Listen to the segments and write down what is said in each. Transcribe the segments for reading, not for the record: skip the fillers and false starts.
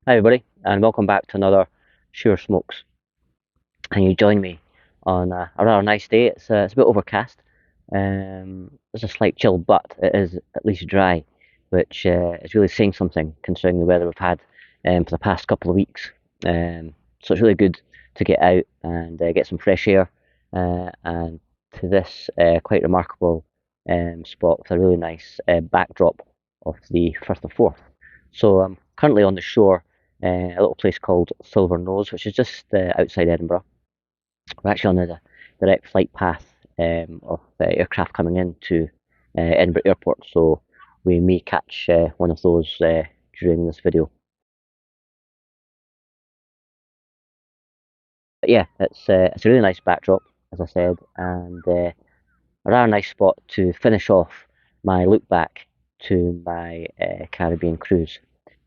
Hi everybody, and welcome back to another Shearer Smokes. And you join me on a rather nice day. It's a bit overcast. There's a slight chill, but it is at least dry, which is really saying something considering the weather we've had for the past couple of weeks. So it's really good to get out and get some fresh air and to this quite remarkable spot with a really nice backdrop of the Firth of Forth. So I'm currently on the shore, a little place called Silverknowes, which is just outside Edinburgh. We're actually on the direct flight path of aircraft coming into Edinburgh Airport, so we may catch one of those during this video. But yeah, it's a really nice backdrop, as I said, and a rather nice spot to finish off my look back to my Caribbean cruise.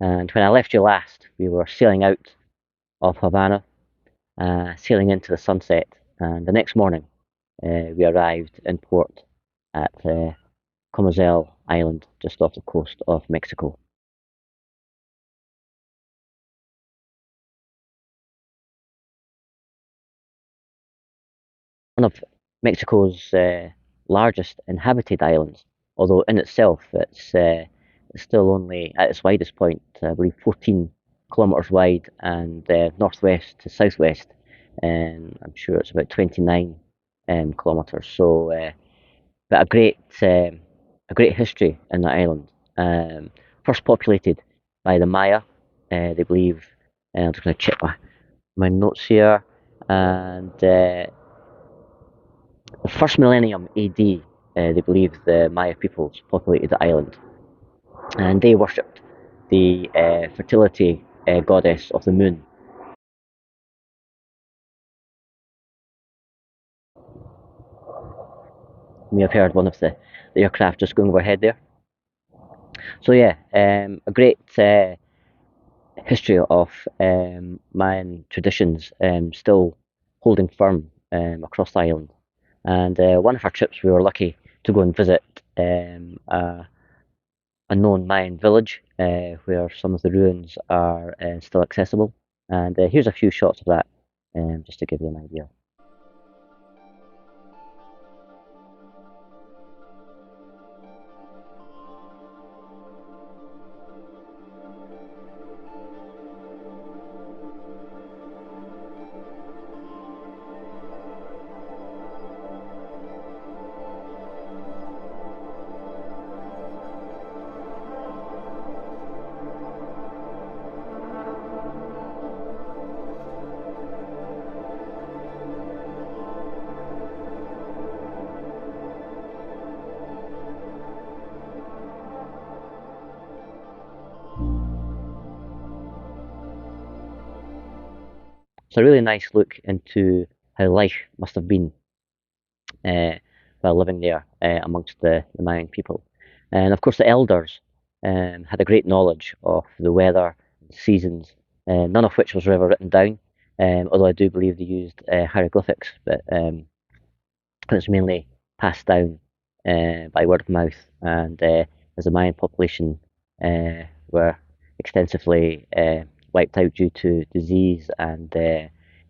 And when I left you last, we were sailing out of Havana, sailing into the sunset, and the next morning we arrived in port at Comazelle Island, just off the coast of Mexico. One of Mexico's largest inhabited islands, although in itself it's still only at its widest point, I believe 14 kilometres wide and northwest to southwest, and I'm sure it's about 29 kilometres. So, but a great history in the island. First populated by the Maya, they believe. I'm just going to check my notes here, and the first millennium AD, they believe the Maya peoples populated the island, and they worshipped the fertility goddess of the moon. You may have heard one of the aircraft just going overhead there. So yeah, a great history of Mayan traditions still holding firm across the island. And one of our trips, we were lucky to go and visit a known Mayan village where some of the ruins are still accessible. And here's a few shots of that just to give you an idea. It's a really nice look into how life must have been uh, while living there amongst the Mayan people. And of course, the elders had a great knowledge of the weather, seasons, none of which was ever written down. Although I do believe they used hieroglyphics, but it's mainly passed down by word of mouth. And as the Mayan population were extensively wiped out due to disease and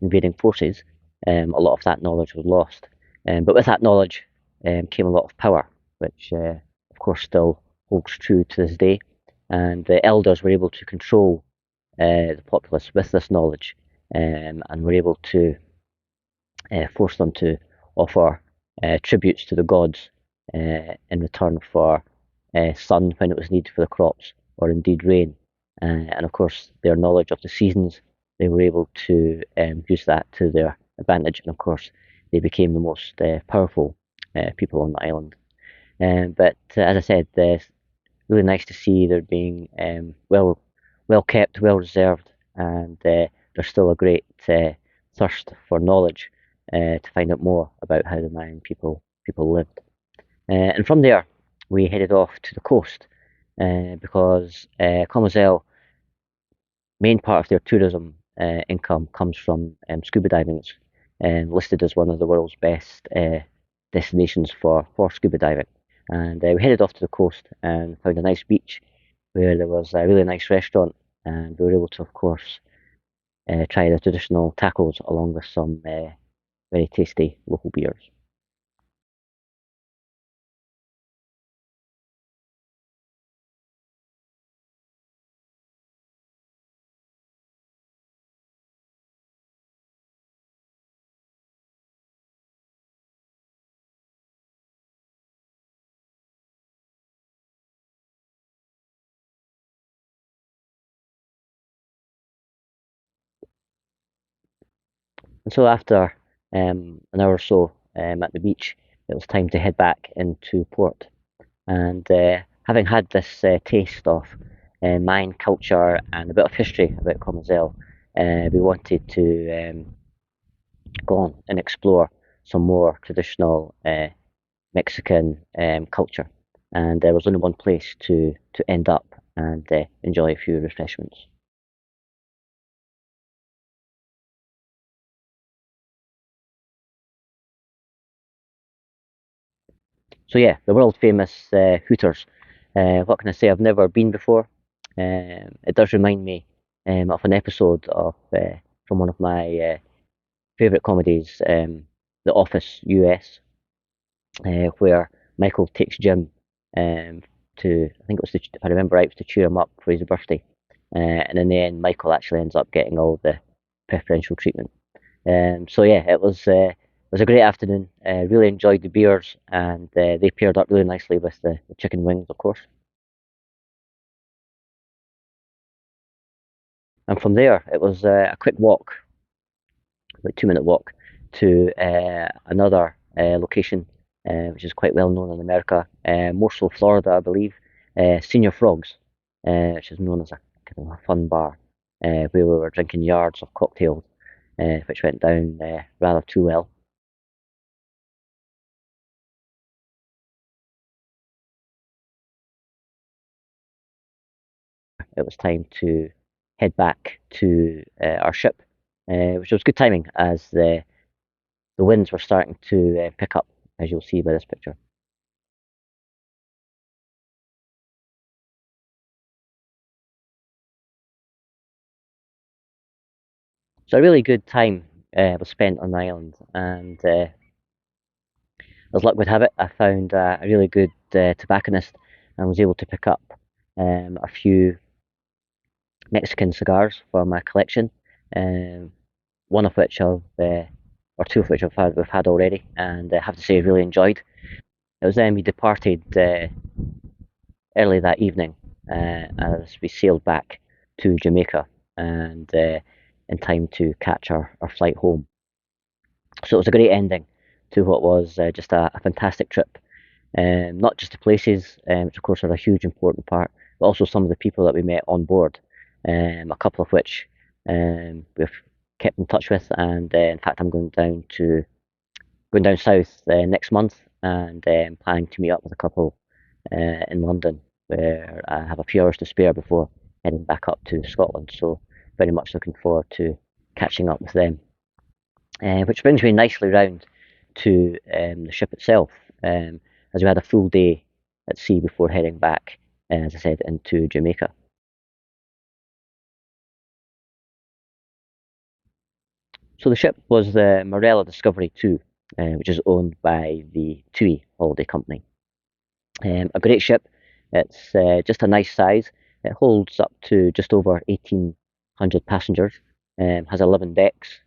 invading forces, a lot of that knowledge was lost. But with that knowledge came a lot of power, which of course still holds true to this day. And the elders were able to control the populace with this knowledge and were able to force them to offer tributes to the gods in return for sun when it was needed for the crops, or indeed rain. And of course, their knowledge of the seasons, they were able to use that to their advantage. And of course, they became the most powerful people on the island. But as I said, really nice to see they're being well kept, well reserved, and there's still a great thirst for knowledge to find out more about how the Mayan people lived. And from there, we headed off to the coast because Clonmel, main part of their tourism income comes from scuba diving. It's listed as one of the world's best destinations for scuba diving. And we headed off to the coast and found a nice beach where there was a really nice restaurant and we were able to, of course, try the traditional tacos along with some very tasty local beers. And so after an hour or so at the beach, it was time to head back into port. And having had this taste of Mayan culture and a bit of history about Comazel, we wanted to go on and explore some more traditional Mexican culture. And there was only one place to end up and enjoy a few refreshments. So yeah, the world famous Hooters. What can I say? I've never been before. It does remind me of an episode of from one of my favourite comedies, The Office US, where Michael takes Jim to, I think it was, if I remember right, it was to cheer him up for his birthday. And in the end, Michael actually ends up getting all the preferential treatment. So yeah, it was a great afternoon. Really enjoyed the beers, and they paired up really nicely with the chicken wings, of course. And from there, it was a quick walk, like 2 minute walk, to another location, which is quite well known in America, more so Florida, I believe. Senior Frogs, which is known as a kind of a fun bar, where we were drinking yards of cocktails, which went down rather too well. It was time to head back to our ship, which was good timing as the winds were starting to pick up, as you'll see by this picture. So a really good time was spent on the island, and as luck would have it, I found a really good tobacconist and was able to pick up a few Mexican cigars for my collection. Um, one of which or two of which we've had already, and I have to say, I really enjoyed. It was then we departed early that evening as we sailed back to Jamaica and in time to catch our flight home. So it was a great ending to what was just a fantastic trip. Not just the places, which of course are a huge important part, but also some of the people that we met on board. A couple of which we've kept in touch with, and in fact, I'm going down south next month and planning to meet up with a couple in London, where I have a few hours to spare before heading back up to Scotland. So very much looking forward to catching up with them. Which brings me nicely round to the ship itself, as we had a full day at sea before heading back, as I said, into Jamaica. So the ship was the Marella Discovery 2, which is owned by the TUI Holiday Company. A great ship. It's just a nice size. It holds up to just over 1,800 passengers. Has 11 decks.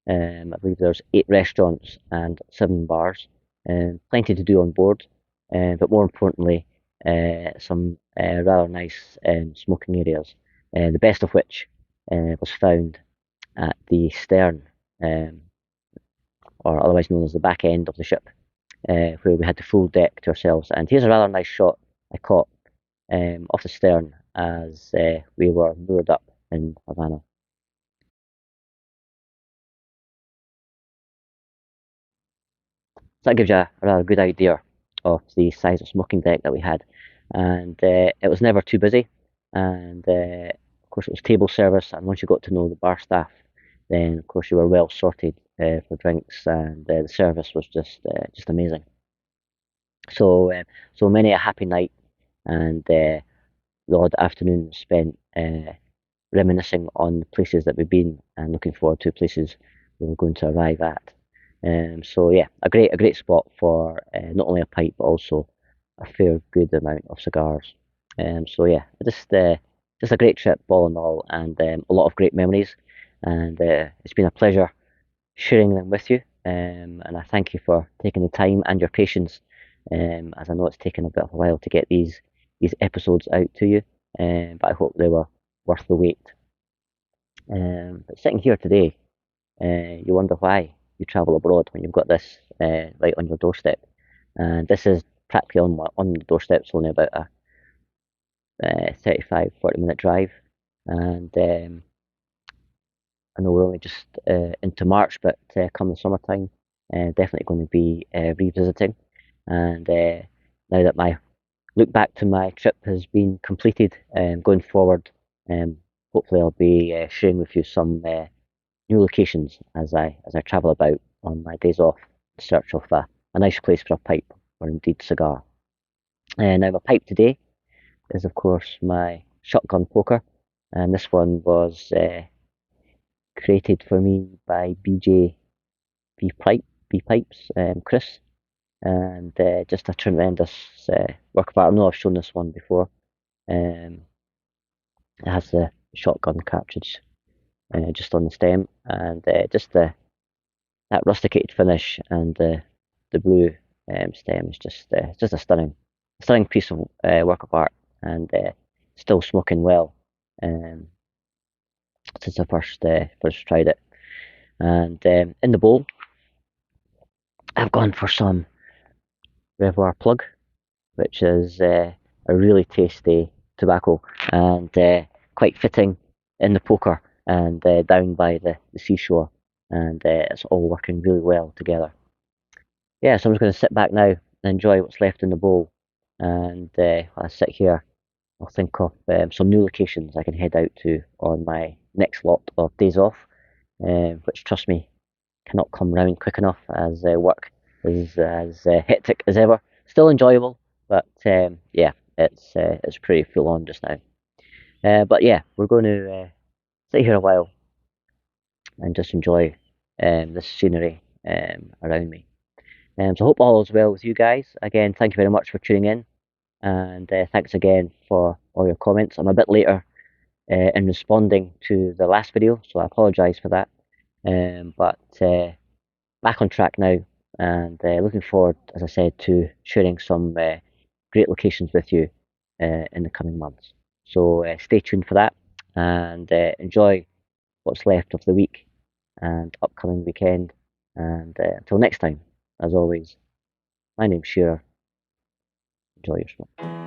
I believe there's 8 restaurants and 7 bars. Plenty to do on board, but more importantly, some rather nice smoking areas. The best of which was found at the stern, um, or otherwise known as the back end of the ship, where we had the full deck to ourselves. And here's a rather nice shot I caught off the stern as we were moored up in Havana. So that gives you a rather good idea of the size of smoking deck that we had. And it was never too busy. And of course, it was table service. And once you got to know the bar staff, then of course you were well sorted for drinks, and the service was just amazing. So many a happy night and the odd afternoon spent reminiscing on places that we've been and looking forward to places we're going to arrive at. So yeah, a great spot for not only a pipe but also a fair good amount of cigars. So yeah, just a great trip all in all, and a lot of great memories. And it's been a pleasure sharing them with you. And I thank you for taking the time and your patience, as I know it's taken a bit of a while to get these episodes out to you. But I hope they were worth the wait. But sitting here today, you wonder why you travel abroad when you've got this right on your doorstep. And this is practically on the doorstep. It's only about a 35-40 minute drive. And I know we're only just into March, but come the summertime, definitely going to be revisiting. And now that my look back to my trip has been completed, going forward, um, hopefully I'll be sharing with you some new locations as I travel about on my days off in search of a nice place for a pipe or indeed cigar. Now my pipe today is of course my shotgun poker, and this one was created for me by BJ B Pipes, Chris, and just a tremendous work of art. I know I've shown this one before. Um, it has the shotgun cartridge just on the stem, and just that rusticated finish and the blue stem is just a stunning piece of work of art, and still smoking well um, since I first tried it. And in the bowl, I've gone for some Revoir Plug, which is a really tasty tobacco and quite fitting in the poker and down by the seashore, and it's all working really well together. Yeah, so I'm just going to sit back now and enjoy what's left in the bowl, and while I sit here, I'll think of some new locations I can head out to on my next lot of days off, which, trust me, cannot come round quick enough as work is as hectic as ever. Still enjoyable, but yeah, it's pretty full on just now. But yeah, we're going to sit here a while and just enjoy this scenery around me. So I hope all is well with you guys. Again, thank you very much for tuning in, and thanks again for all your comments. I'm a bit later in responding to the last video, so I apologise for that. But back on track now, and looking forward, as I said, to sharing some great locations with you in the coming months. So stay tuned for that, and enjoy what's left of the week and upcoming weekend. And until next time, as always, my name's Shearer. Enjoy your smoke.